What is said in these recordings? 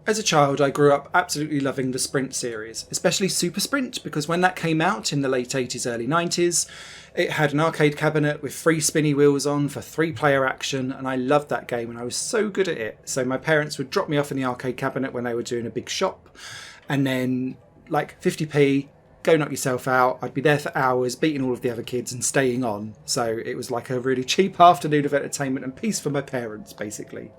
As a child, I grew up absolutely loving the Sprint series, especially Super Sprint, because when that came out in the late 80s, early 90s, it had an arcade cabinet with 3 spinny wheels on for 3-player action, and I loved that game and I was so good at it. So my parents would drop me off in the arcade cabinet when they were doing a big shop, and then, like, 50p, go knock yourself out. I'd be there for hours, beating all of the other kids and staying on. So it was like a really cheap afternoon of entertainment and peace for my parents, basically.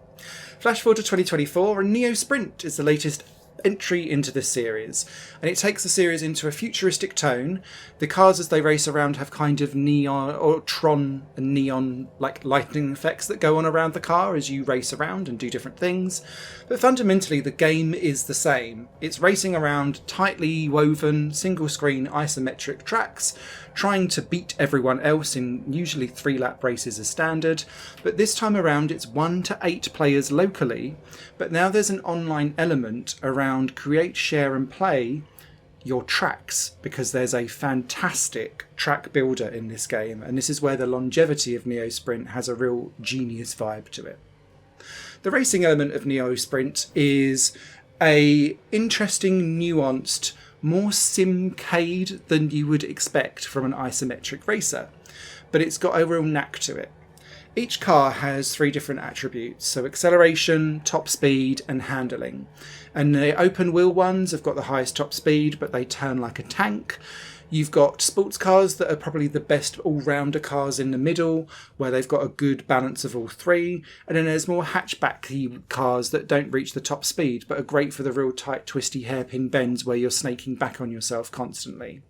Flash forward to 2024, and NeoSprint is the latest entry into this series, and it takes the series into a futuristic tone. The cars as they race around have kind of neon or Tron and neon like lightning effects that go on around the car as you race around and do different things, but fundamentally the game is the same. It's racing around tightly woven single screen isometric tracks, trying to beat everyone else in usually 3-lap races as standard, but this time around it's 1 to 8 players locally, but now there's an online element around create, share and play your tracks, because there's a fantastic track builder in this game, and this is where the longevity of NeoSprint has a real genius vibe to it. The racing element of NeoSprint is a interesting, nuanced, more simcade than you would expect from an isometric racer, but it's got a real knack to it. Each car has 3 different attributes, so acceleration, top speed and handling. And the open wheel ones have got the highest top speed, but they turn like a tank. You've got sports cars that are probably the best all-rounder cars in the middle, where they've got a good balance of all 3. And then there's more hatchbacky cars that don't reach the top speed, but are great for the real tight, twisty hairpin bends where you're snaking back on yourself constantly.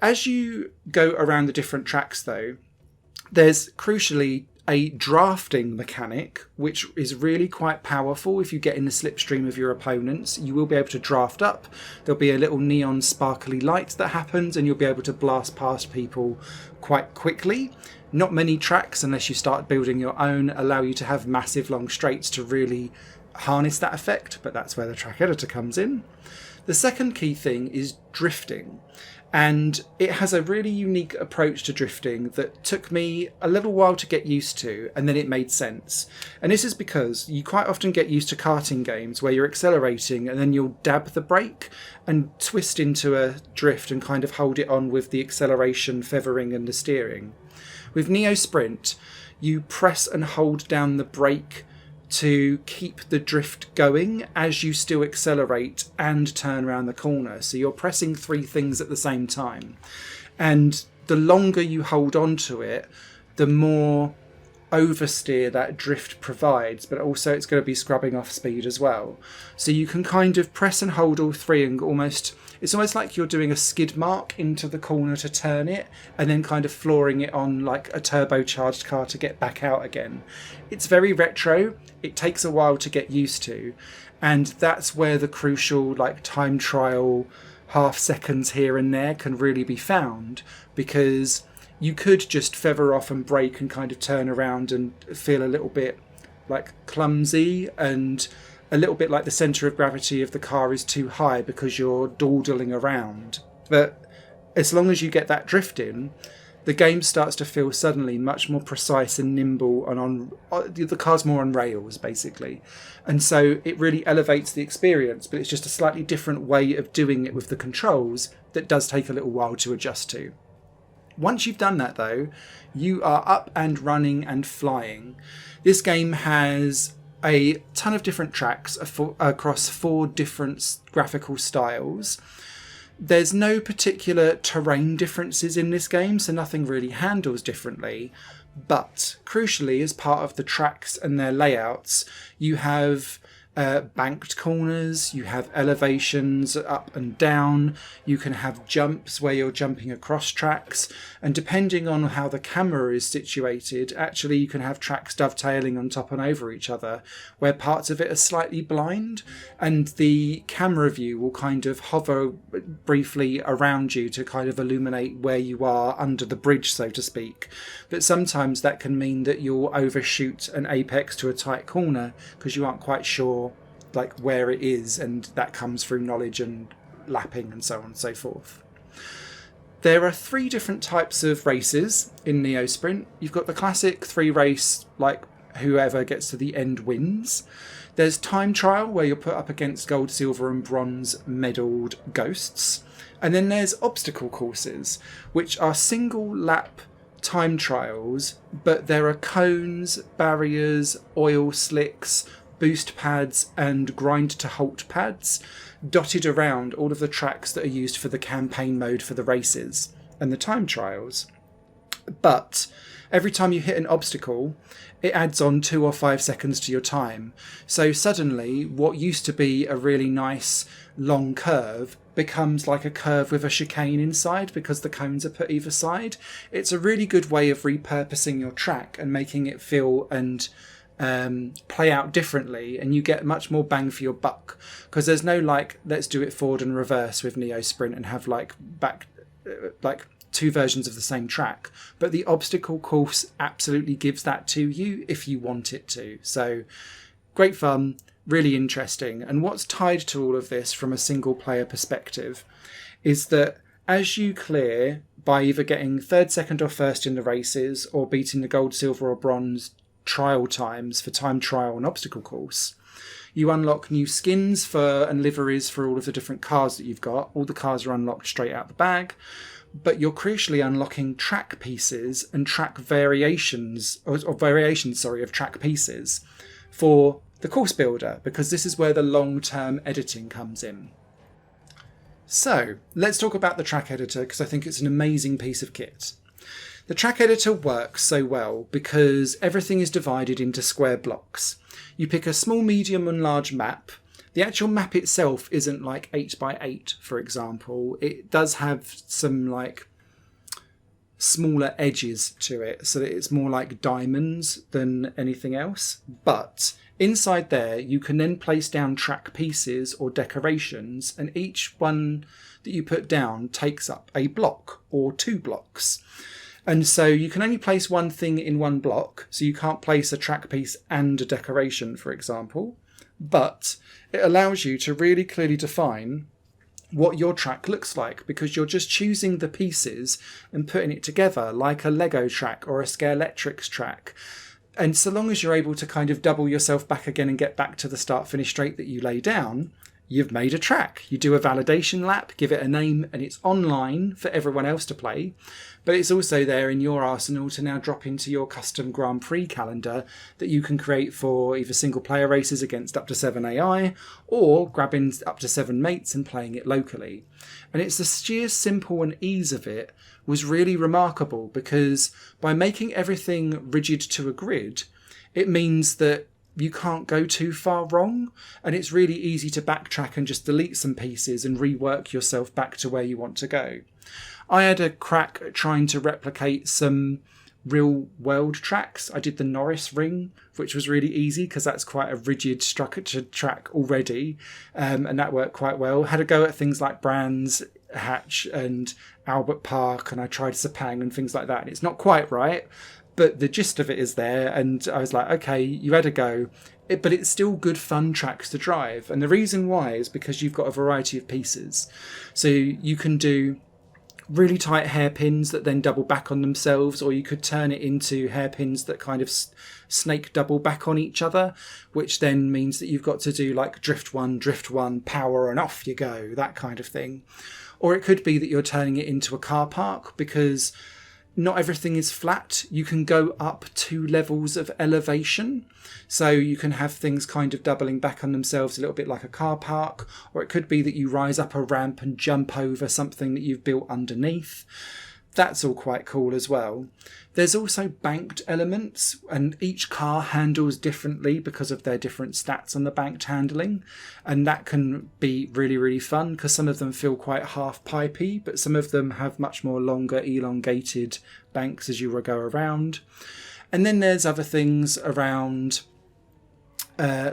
As you go around the different tracks, though, there's crucially a drafting mechanic, which is really quite powerful. If you get in the slipstream of your opponents, you will be able to draft up. There'll be a little neon sparkly light that happens and you'll be able to blast past people quite quickly. Not many tracks, unless you start building your own, allow you to have massive long straights to really harness that effect, but that's where the track editor comes in. The second key thing is drifting. And it has a really unique approach to drifting that took me a little while to get used to, and then it made sense. And this is because you quite often get used to karting games where you're accelerating and then you'll dab the brake and twist into a drift and kind of hold it on with the acceleration, feathering and the steering. With NeoSprint, you press and hold down the brake to keep the drift going as you still accelerate and turn around the corner. So you're pressing 3 things at the same time. And the longer you hold on to it, the more oversteer that drift provides, but also it's going to be scrubbing off speed as well. So you can kind of press and hold all 3 and it's almost like you're doing a skid mark into the corner to turn it and then kind of flooring it on like a turbocharged car to get back out again. It's very retro. It takes a while to get used to. And that's where the crucial like time trial half seconds here and there can really be found, because you could just feather off and brake and kind of turn around and feel a little bit like clumsy and a little bit like the centre of gravity of the car is too high because you're dawdling around. But as long as you get that drift in, the game starts to feel suddenly much more precise and nimble, and the car's more on rails, basically. And so it really elevates the experience, but it's just a slightly different way of doing it with the controls that does take a little while to adjust to. Once you've done that, though, you are up and running and flying. This game has a ton of different tracks across 4 different graphical styles. There's no particular terrain differences in this game, so nothing really handles differently. But crucially, as part of the tracks and their layouts, you have banked corners, you have elevations up and down, you can have jumps where you're jumping across tracks, and depending on how the camera is situated, actually you can have tracks dovetailing on top and over each other, where parts of it are slightly blind, and the camera view will kind of hover briefly around you to kind of illuminate where you are under the bridge, so to speak. But sometimes that can mean that you'll overshoot an apex to a tight corner because you aren't quite sure like where it is, and that comes through knowledge and lapping and so on and so forth. There are 3 different types of races in NeoSprint. You've got the classic 3 race like whoever gets to the end wins. There's time trial, where you're put up against gold, silver and bronze medalled ghosts. And then there's obstacle courses, which are single lap time trials, but there are cones, barriers, oil slicks, boost pads and grind to halt pads dotted around all of the tracks that are used for the campaign mode for the races and the time trials. But every time you hit an obstacle, it adds on 2 or 5 seconds to your time. So suddenly what used to be a really nice long curve becomes like a curve with a chicane inside because the cones are put either side. It's a really good way of repurposing your track and making it feel and play out differently, and you get much more bang for your buck, because there's no like, let's do it forward and reverse with NeoSprint and have like two versions of the same track. But the obstacle course absolutely gives that to you if you want it to. So great fun, really interesting. And what's tied to all of this from a single player perspective is that as you clear by either getting third, second or first in the races, or beating the gold, silver or bronze trial times for time trial and obstacle course, you unlock new skins for and liveries for all of the different cars that you've got. All the cars are unlocked straight out the bag, but you're crucially unlocking track pieces and track variations, or variations, of track pieces for the course builder, because this is where the long-term editing comes in. So let's talk about the track editor, because I think it's an amazing piece of kit. The track editor works so well because everything is divided into square blocks. You pick a small, medium and large map. The actual map itself isn't like 8x8, for example. It does have some like smaller edges to it, so that it's more like diamonds than anything else. But inside there, you can then place down track pieces or decorations, and each one that you put down takes up a block or 2 blocks. And so you can only place one thing in one block, so you can't place a track piece and a decoration, for example. But it allows you to really clearly define what your track looks like, because you're just choosing the pieces and putting it together like a Lego track or a Scalextrics track. And so long as you're able to kind of double yourself back again and get back to the start-finish straight that you lay down, you've made a track. You do a validation lap, give it a name, and it's online for everyone else to play. But it's also there in your arsenal to now drop into your custom Grand Prix calendar that you can create for either single player races against up to 7 AI, or grabbing up to 7 mates and playing it locally. And it's the sheer simple and ease of it was really remarkable, because by making everything rigid to a grid, it means that you can't go too far wrong, and it's really easy to backtrack and just delete some pieces and rework yourself back to where you want to go. I had a crack at trying to replicate some real world tracks. I did the Norris Ring, which was really easy because that's quite a rigid structured track already, and that worked quite well. Had a go at things like Brands Hatch and Albert Park, and I tried Sepang and things like that, and it's not quite right, but the gist of it is there, and I was like, okay, you had a go. But it's still good fun tracks to drive, and the reason why is because you've got a variety of pieces. So you can do really tight hairpins that then double back on themselves, or you could turn it into hairpins that kind of snake double back on each other, which then means that you've got to do like drift one, power, and off you go, that kind of thing. Or it could be that you're turning it into a car park, because not everything is flat. You can go up 2 levels of elevation. So you can have things kind of doubling back on themselves a little bit like a car park. Or it could be that you rise up a ramp and jump over something that you've built underneath. That's all quite cool as well. There's also banked elements, and each car handles differently because of their different stats on the banked handling. And that can be really, really fun, because some of them feel quite half-pipey, but some of them have much more longer, elongated banks as you go around. And then there's other things around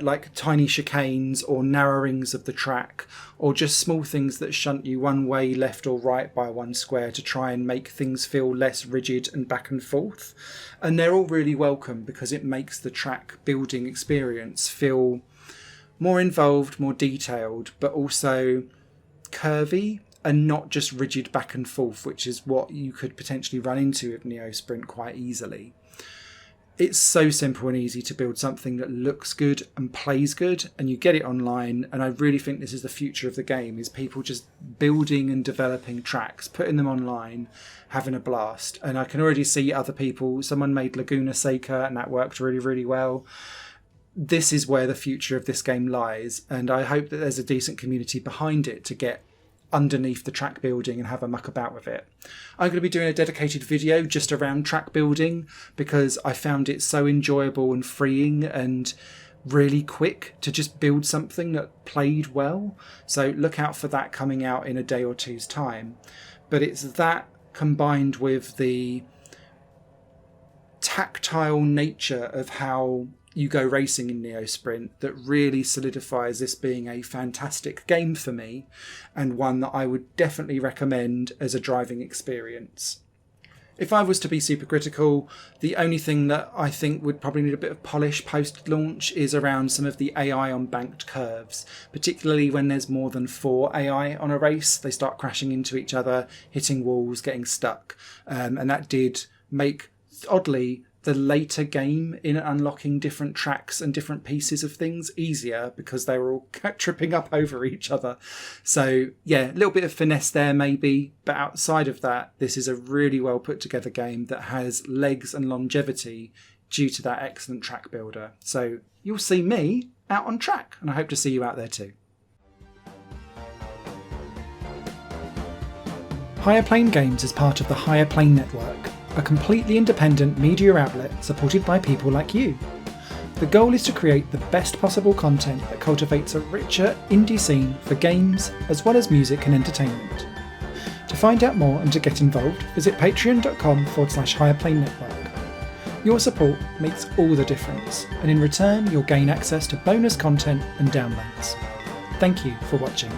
like tiny chicanes or narrowings of the track, or just small things that shunt you one way, left or right by 1 square, to try and make things feel less rigid and back and forth. And they're all really welcome, because it makes the track building experience feel more involved, more detailed, but also curvy and not just rigid back and forth, which is what you could potentially run into with NeoSprint quite easily. It's so simple and easy to build something that looks good and plays good, and you get it online. And I really think this is the future of the game, is people just building and developing tracks, putting them online, having a blast. And I can already see other people, someone made Laguna Seca and that worked really, really well. This is where the future of this game lies, and I hope that there's a decent community behind it to get underneath the track building and have a muck about with it. I'm going to be doing a dedicated video just around track building because I found it so enjoyable and freeing and really quick to just build something that played well. So look out for that coming out in a day or two's time. But it's that combined with the tactile nature of how you go racing in NeoSprint that really solidifies this being a fantastic game for me, and one that I would definitely recommend as a driving experience. If I was to be super critical, the only thing that I think would probably need a bit of polish post-launch is around some of the AI on banked curves, particularly when there's more than 4 AI on a race. They start crashing into each other, hitting walls, getting stuck, and that did make, oddly, the later game in unlocking different tracks and different pieces of things easier because they were all tripping up over each other. So yeah, a little bit of finesse there maybe, but outside of that, this is a really well put together game that has legs and longevity due to that excellent track builder. So you'll see me out on track, and I hope to see you out there too. Higher Plane Games is part of the Higher Plane Network, a completely independent media outlet supported by people like you. The goal is to create the best possible content that cultivates a richer indie scene for games as well as music and entertainment. To find out more and to get involved, visit patreon.com/Higher Network. Your support makes all the difference, and in return you'll gain access to bonus content and downloads. Thank you for watching.